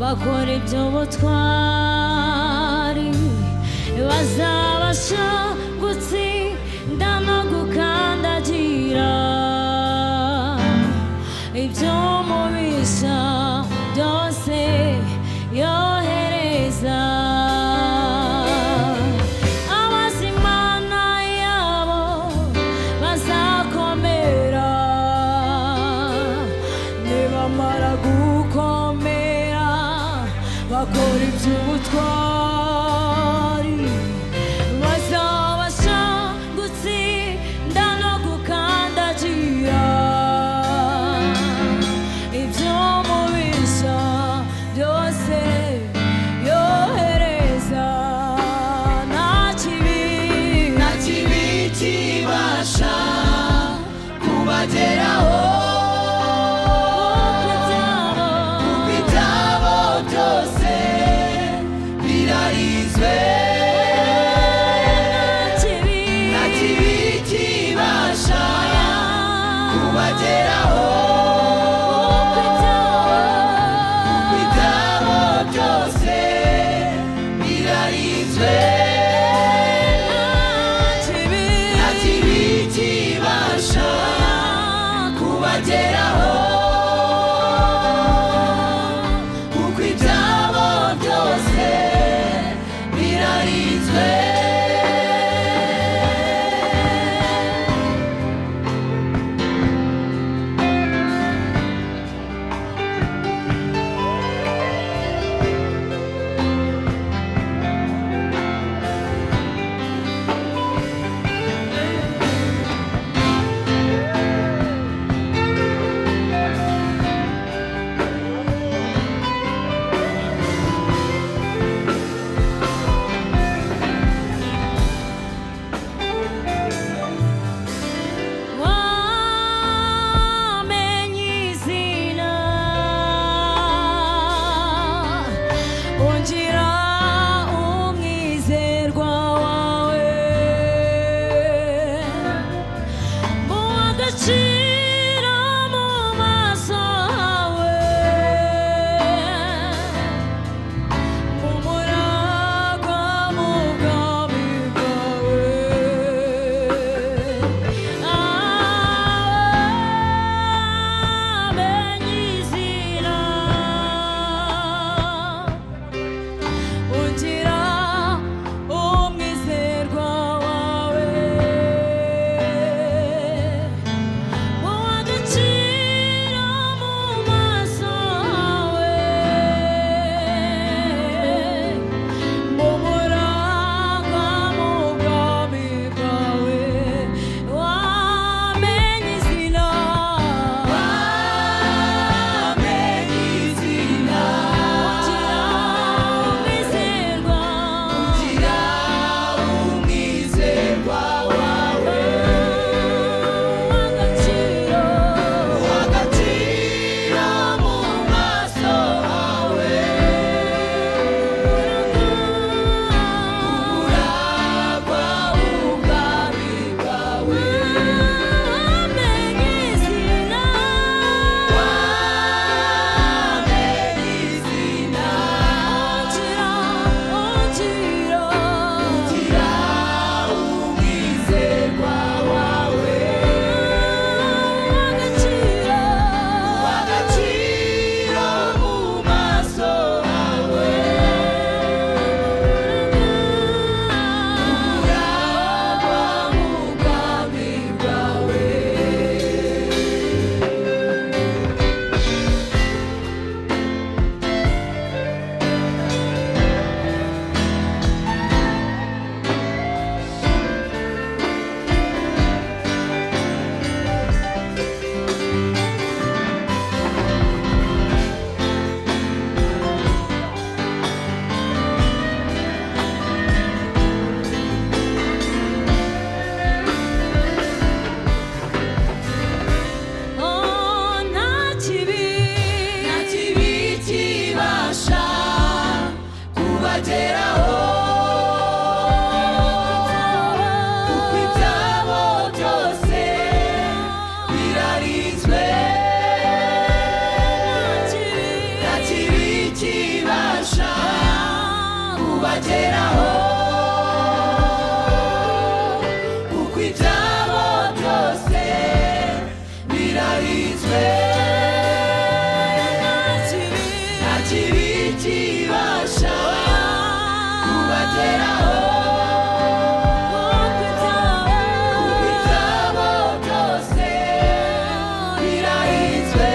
bakora iby'ubutwari bazabasha gutsinda no gukandagira ibyo mubisha byose yohereza. Abazimana yabo bazakomera, nibamara gukomera bakora iby'ubutwari bazabasha gutsinda no gukandagira ibyo mubisha byose yohereza. Nta kibi kibasha kubageraho, kuko ibyabo byose birarizwe. Nta kibi kibasha kubageraho, kuko ibyabo byose birarizwe. Nta kibi kibasha kubageraho kuko ibyabo byose birarinzwe nta kibi kibasha kubageraho kuko ibyabo byose birarinzwe.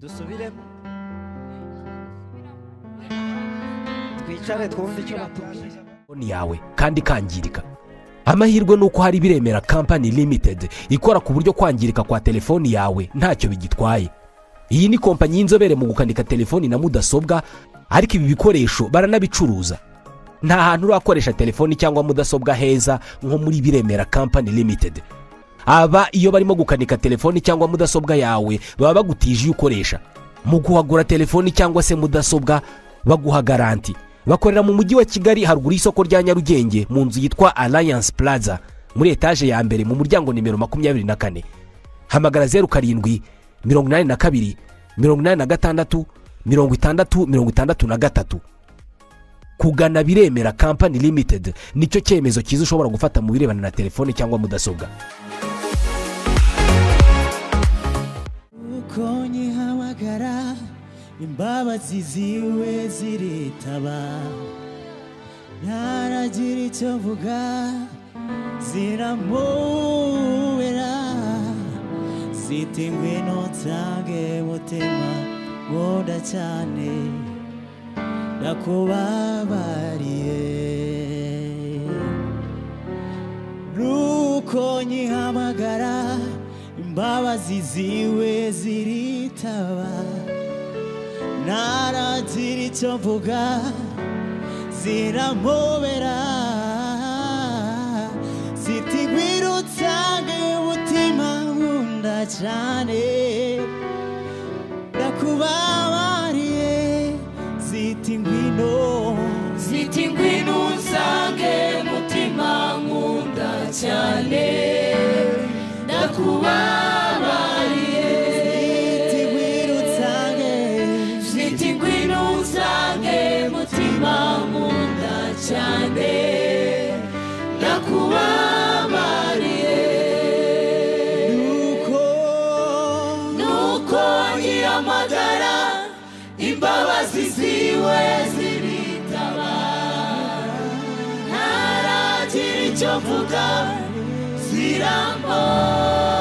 dusubiremo twicare twumve icyo batubwira telefoni yawe kandi ikangirika. Amahirwe ni uko hari Biremera Company Limited ikora ku buryo kwangirika kwa telefoni yawe ntacyo bigitwaye. Iyi ni kompanyi y'inzobere mu gukanika telefoni na mudasobwa, ariko ibi bikoresho baranabicuruza. nta hantu urakoresha telefoni cyangwa mudasobwa heza nko muri Biremera Company Limited. Aba iyo barimo gukanika telefoni cyangwa mudasobwa yawe baba bagutije iyo ukoresha. Mu guhagura telefoni cyangwa se mudasobwa baguha garanti. Bakorera mu mujyi wa Kigali haruguru y'isoko rya Nyarugenge mu nzu yitwa Alliance Plaza muri etage ya mbere mu muryango nimero 24. Hamagara 07 82 86 60 kugana Biremera Company Limited nicyo cyemezo cyiza ushobora gufata mu birebana na telefoni cyangwa mudasobwa. uko nyihamagara imbabazi ziwe ziritaba ntaragira icyo mvuga ziramubera ziti ngwino nsange mutima nkunda cyane ndakubabariye nuko nyihamagara imbabazi ziwe ziritaba ntaragira icyo mvuga ziramubera ziti ngwino nsange umutima nkunda cyane ndakubabariye ziti ngwino nsange mutima nkunda cyane ndakubabariye ziti ngwino nsange mutima nkunda cyane ndakubabariye nuko nyihamagara imbabazi ziwe ziritaba ntaragira icyo mvuga ziramubera